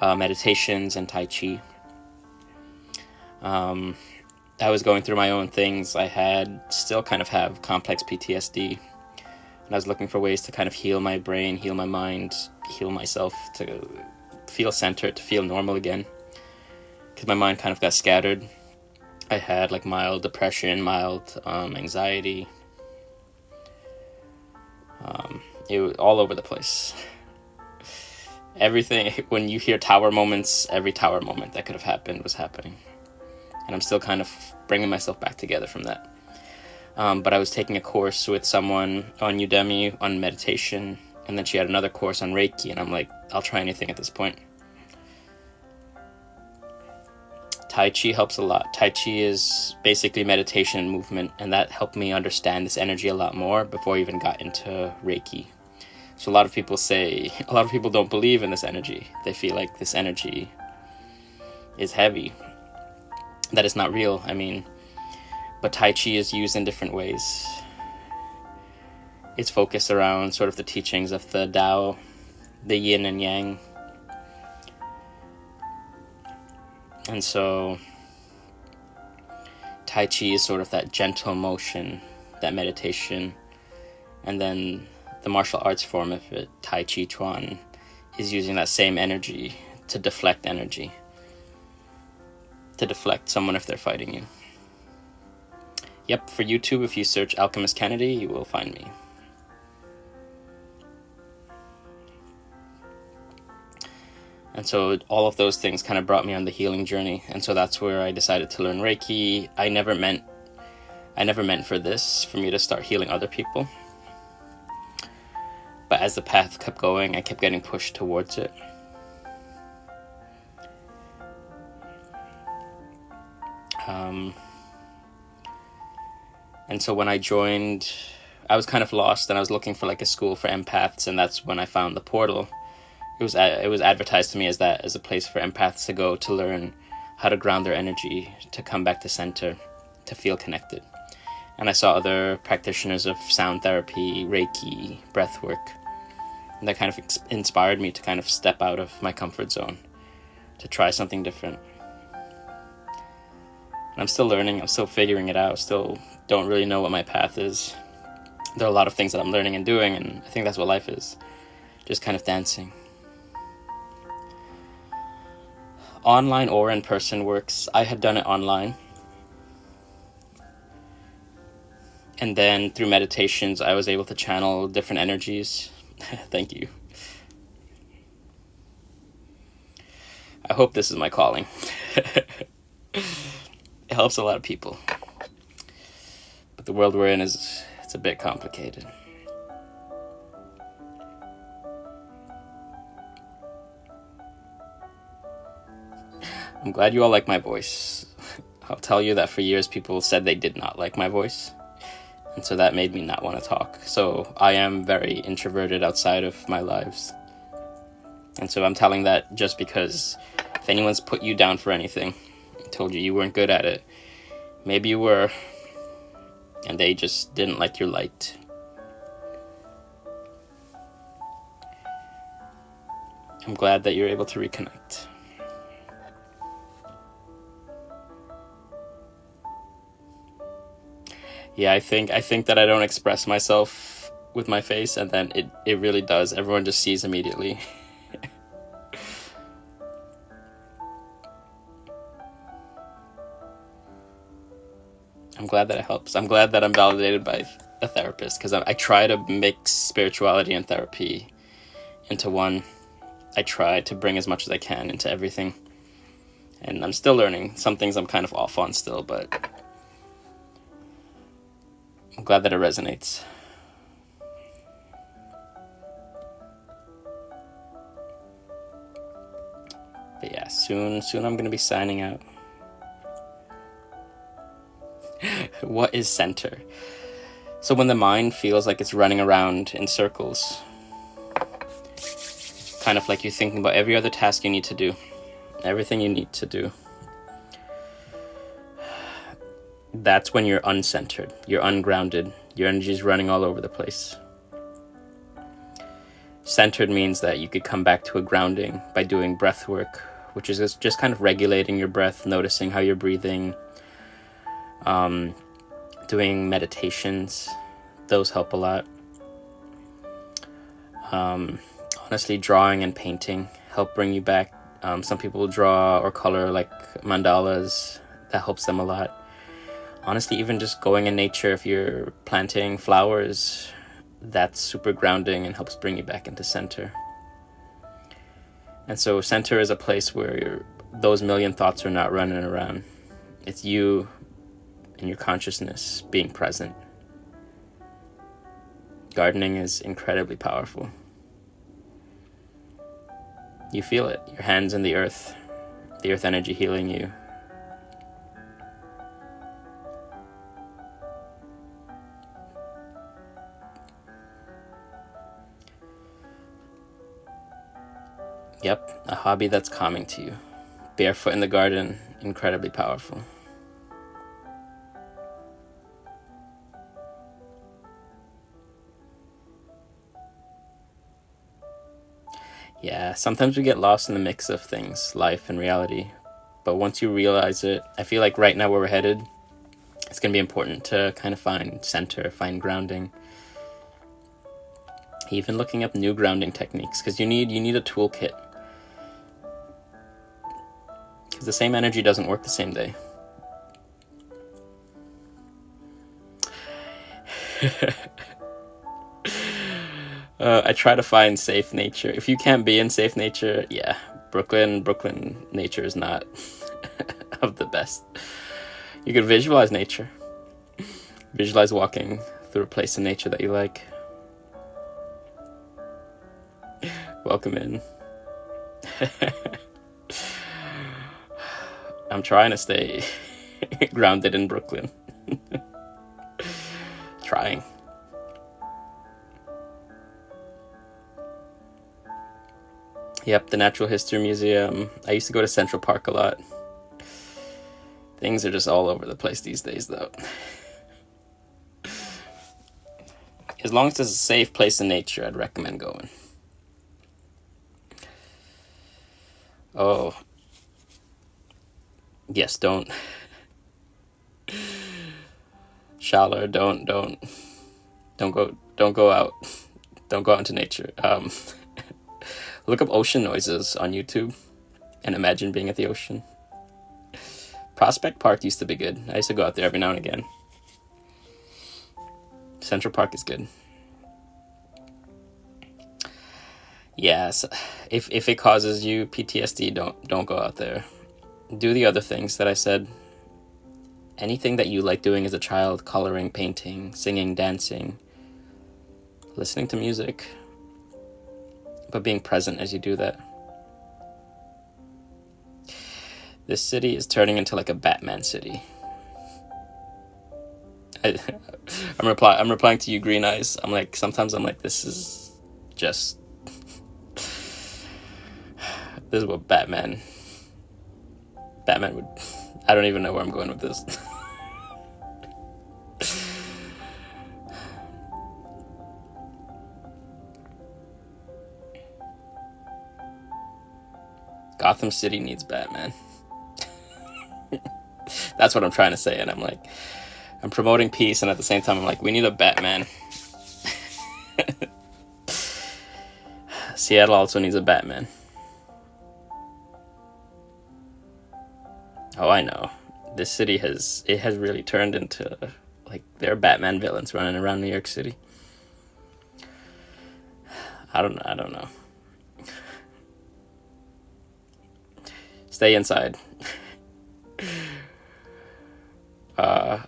meditations and Tai Chi. I was going through my own things. Still kind of have complex PTSD. And I was looking for ways to kind of heal my brain, heal my mind, heal myself, to feel centered, to feel normal again. Because my mind kind of got scattered. I had like mild depression, mild anxiety. It was all over the place. Everything, when you hear tower moments, every tower moment that could have happened was happening. And I'm still kind of bringing myself back together from that. But I was taking a course with someone on Udemy on meditation, and then she had another course on Reiki, and I'm like, I'll try anything at this point. Tai Chi helps a lot. Tai Chi is basically meditation and movement, and that helped me understand this energy a lot more before I even got into Reiki. So a lot of people don't believe in this energy. They feel like this energy is heavy, that it's not real. I mean, but Tai Chi is used in different ways. It's focused around sort of the teachings of the Tao, the yin and yang. And so Tai Chi is sort of that gentle motion, that meditation. And then the martial arts form of it, Tai Chi Chuan, is using that same energy to deflect energy. to deflect someone if they're fighting you. Yep, for YouTube, if you search Alchemist Kennedy, you will find me. And so all of those things kind of brought me on the healing journey. And so that's where I decided to learn Reiki. I never meant for me to start healing other people. But as the path kept going, I kept getting pushed towards it. And so when I joined, I was kind of lost, and I was looking for like a school for empaths, and that's when I found the portal. It was advertised to me as a place for empaths to go to learn how to ground their energy, to come back to center, to feel connected. And I saw other practitioners of sound therapy, Reiki, breath work, and that kind of inspired me to kind of step out of my comfort zone, to try something different. And I'm still learning, I'm still figuring it out, still don't really know what my path is. There are a lot of things that I'm learning and doing, and I think that's what life is, just kind of dancing. Online or in person works. I had done it online. And then through meditations, I was able to channel different energies. Thank you. I hope this is my calling. It helps a lot of people. But the world we're in it's a bit complicated. I'm glad you all like my voice. I'll tell you that for years people said they did not like my voice. And so that made me not want to talk. So I am very introverted outside of my lives. And so I'm telling that just because if anyone's put you down for anything, told you weren't good at it, maybe you were, and they just didn't like your light. I'm glad that you're able to reconnect. Yeah, I think that I don't express myself with my face, and then it really does. Everyone just sees immediately. I'm glad that it helps. I'm glad that I'm validated by a therapist, because I try to mix spirituality and therapy into one. I try to bring as much as I can into everything. And I'm still learning. Some things I'm kind of off on still, but I'm glad that it resonates. But yeah, soon I'm going to be signing out. What is center? So when the mind feels like it's running around in circles, kind of like you're thinking about every other task you need to do, everything you need to do, that's when you're uncentered, you're ungrounded, your energy is running all over the place. Centered means that you could come back to a grounding by doing breath work, which is just kind of regulating your breath, noticing how you're breathing, doing meditations. Those help a lot. Honestly, drawing and painting help bring you back. Some people draw or color like mandalas. That helps them a lot. Honestly, even just going in nature, if you're planting flowers, that's super grounding and helps bring you back into center. And so center is a place where those million thoughts are not running around. It's you and your consciousness being present. Gardening is incredibly powerful. You feel it, your hands in the earth energy healing you. Yep, a hobby that's calming to you. Barefoot in the garden, incredibly powerful. Yeah, sometimes we get lost in the mix of things, life and reality. But once you realize it, I feel like right now where we're headed, it's going to be important to kind of find center, find grounding. Even looking up new grounding techniques, because you need a toolkit. because the same energy doesn't work the same day. I try to find safe nature. If you can't be in safe nature, yeah, Brooklyn nature is not of the best. You could visualize nature. Visualize walking through a place in nature that you like. Welcome in. I'm trying to stay grounded in Brooklyn. Trying. Yep, the Natural History Museum. I used to go to Central Park a lot. Things are just all over the place these days, though. As long as it's a safe place in nature, I'd recommend going. Oh. Yes, don't. Shallow, don't go out. Don't go out into nature. Look up ocean noises on YouTube and imagine being at the ocean. Prospect Park used to be good. I used to go out there every now and again. Central Park is good. Yes, if it causes you PTSD, don't go out there. Do the other things that I said. Anything that you like doing as a child, coloring, painting, singing, dancing, listening to music, but being present as you do that. This city is turning into like a Batman city. I'm replying to you, Green Eyes. Sometimes I'm like, this is what Batman would. I don't even know where I'm going with this. Gotham City needs Batman. That's what I'm trying to say, and I'm promoting peace, and at the same time I'm like, we need a Batman. Seattle also needs a Batman. Oh, I know. This city has really turned into, like, there are Batman villains running around New York City. I don't know. Stay inside.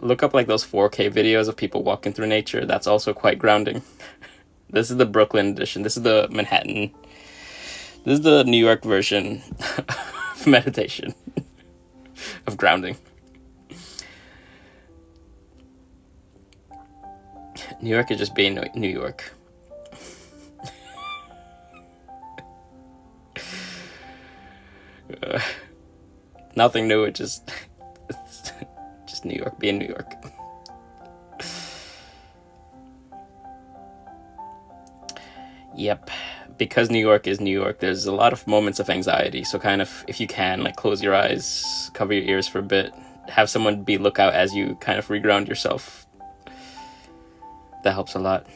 Look up like those 4K videos of people walking through nature. That's also quite grounding. This is the Brooklyn edition. This is the Manhattan. This is the New York version of meditation, of grounding. New York is just being New York. Nothing new. It's just New York being New York. Yep, because New York is New York, there's a lot of moments of anxiety. So kind of, if you can, like, close your eyes, cover your ears for a bit, have someone be lookout as you kind of reground yourself. That helps a lot.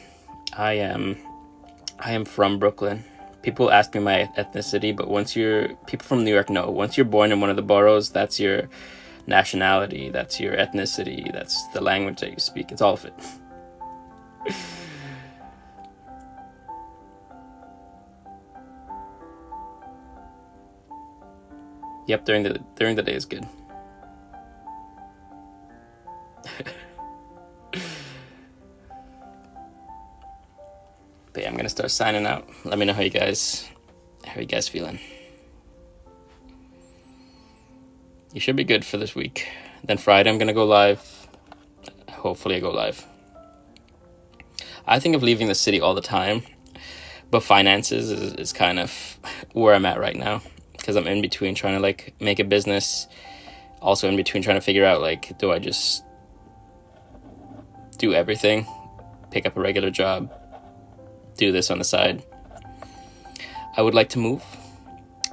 I am from Brooklyn. People ask me my ethnicity, but people from New York know, once you're born in one of the boroughs, that's your nationality, that's your ethnicity, that's the language that you speak. It's all of it. Yep, during the day is good. But yeah, I'm gonna start signing out. Let me know how you guys feeling. You should be good for this week. Then Friday I'm gonna go live. Hopefully I go live. I think of leaving the city all the time, but finances is kind of where I'm at right now, because I'm in between trying to, like, make a business, also in between trying to figure out, like, do I just do everything, pick up a regular job, do this on the side. I would like to move.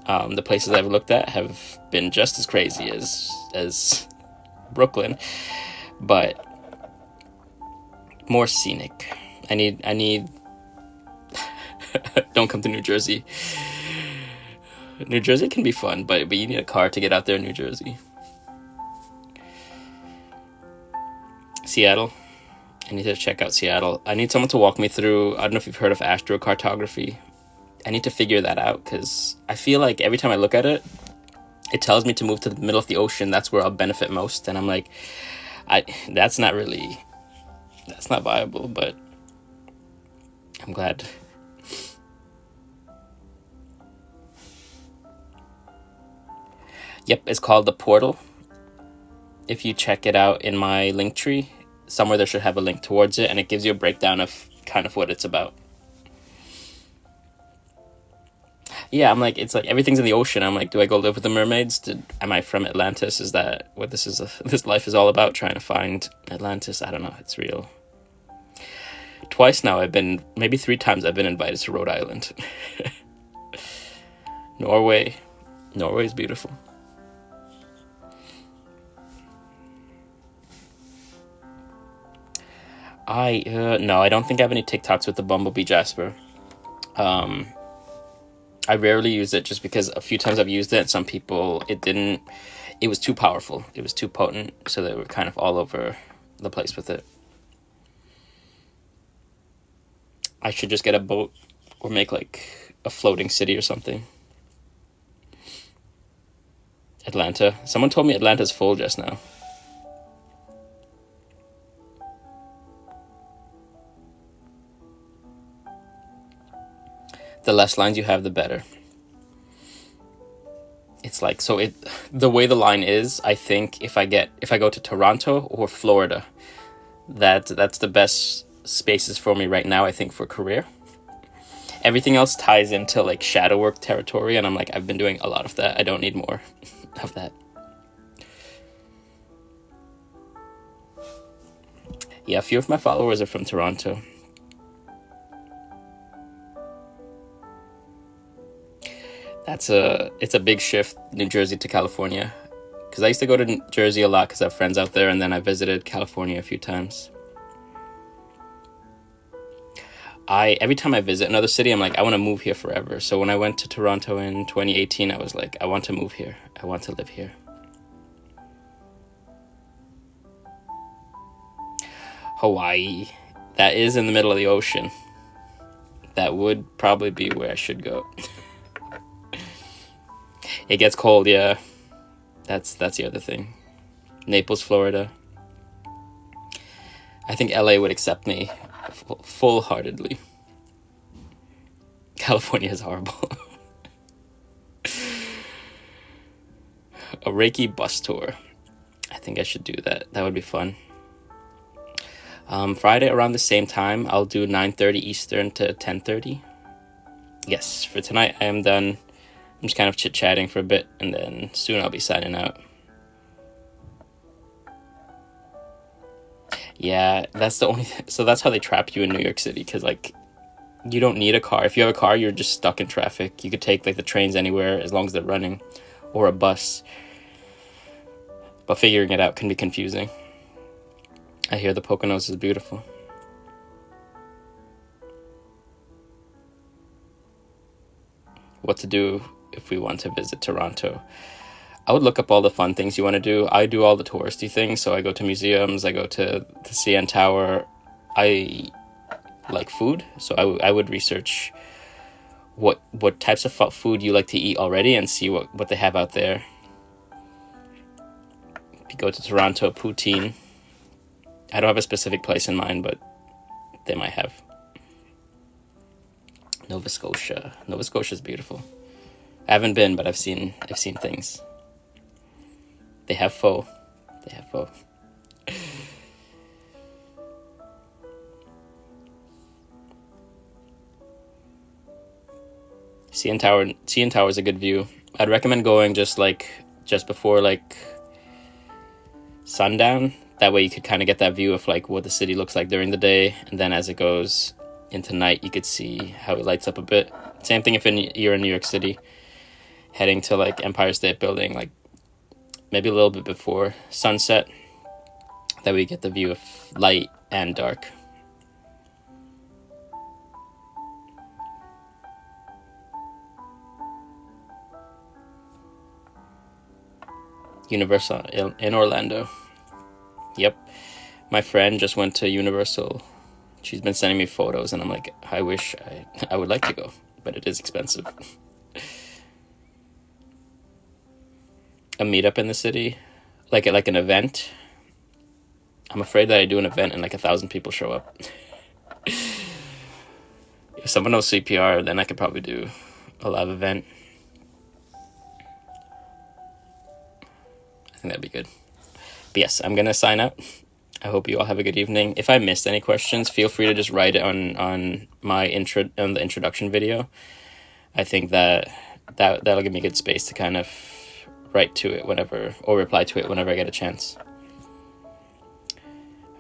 The places I've looked at have been just as crazy as Brooklyn, but more scenic. I need don't come to New Jersey. New Jersey can be fun, but you need a car to get out there in New Jersey. Seattle. I need to check out Seattle. I need someone to walk me through. I don't know if you've heard of astrocartography. I need to figure that out because I feel like every time I look at it, it tells me to move to the middle of the ocean. That's where I'll benefit most. And I'm like, that's not viable, but I'm glad. Yep, it's called The Portal. If you check it out in my link tree, somewhere there should have a link towards it, and it gives you a breakdown of kind of what it's about. Yeah, I'm like, it's like everything's in the ocean. I'm like, do I go live with the mermaids? Am I from Atlantis? Is that what this life is all about? Trying to find Atlantis? I don't know. It's real. Twice now maybe 3 times I've been invited to Rhode Island. Norway is beautiful. No, I don't think I have any TikToks with the Bumblebee Jasper. I rarely use it just because a few times I've used it, some people, it was too powerful. It was too potent, so they were kind of all over the place with it. I should just get a boat or make like a floating city or something. Atlanta. Someone told me Atlanta's full just now. The less lines you have, the better. It's like, the way the line is, I think if I go to Toronto or Florida, that's the best spaces for me right now, I think, for career. Everything else ties into like shadow work territory, and I'm like, I've been doing a lot of that. I don't need more of that. Yeah, a few of my followers are from Toronto. It's a big shift, New Jersey to California, because I used to go to New Jersey a lot because I have friends out there, and then I visited California a few times. Every time I visit another city, I'm like, I want to move here forever. So when I went to Toronto in 2018, I was like, I want to move here. I want to live here. Hawaii, that is in the middle of the ocean. That would probably be where I should go. It gets cold, yeah. That's the other thing. Naples, Florida. I think LA would accept me full-heartedly. California is horrible. A Reiki bus tour. I think I should do that. That would be fun. Friday around the same time, I'll do 9:30 Eastern to 10:30. Yes, for tonight I am done. I'm just kind of chit-chatting for a bit, and then soon I'll be signing out. Yeah, that's the only... So that's how they trap you in New York City, because, like, you don't need a car. If you have a car, you're just stuck in traffic. You could take, like, the trains anywhere as long as they're running, or a bus. But figuring it out can be confusing. I hear the Poconos is beautiful. What to do if we want to visit Toronto? I would look up all the fun things you want to do. I do all the touristy things, so I go to museums, I go to the CN Tower. I like food, so I would research what types of food you like to eat already and see what they have out there. If you go to Toronto, poutine. I don't have a specific place in mind, but they might have. Nova Scotia. Nova Scotia is beautiful. I haven't been, but I've seen things. They have pho. CN Tower is a good view. I'd recommend going just before like sundown. That way you could kind of get that view of like what the city looks like during the day, and then as it goes into night, you could see how it lights up a bit. Same thing if you're in New York City, heading to like Empire State Building, like maybe a little bit before sunset. That way you get the view of light and dark. Universal in Orlando. Yep. My friend just went to Universal. She's been sending me photos, and I'm like, I wish I would like to go, but it is expensive. A meetup in the city, like an event. I'm afraid that I do an event and like 1,000 people show up. If someone knows CPR, then I could probably do a live event. I think that'd be good. But yes, I'm gonna sign out. I hope you all have a good evening. If I missed any questions, feel free to just write it on the introduction video. I think that'll give me good space to kind of write to it whenever, or reply to it whenever I get a chance.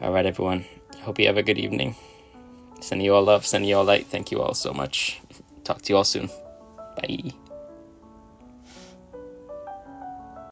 All right, everyone. I hope you have a good evening. Sending you all love, sending you all light. Thank you all so much. Talk to you all soon. Bye.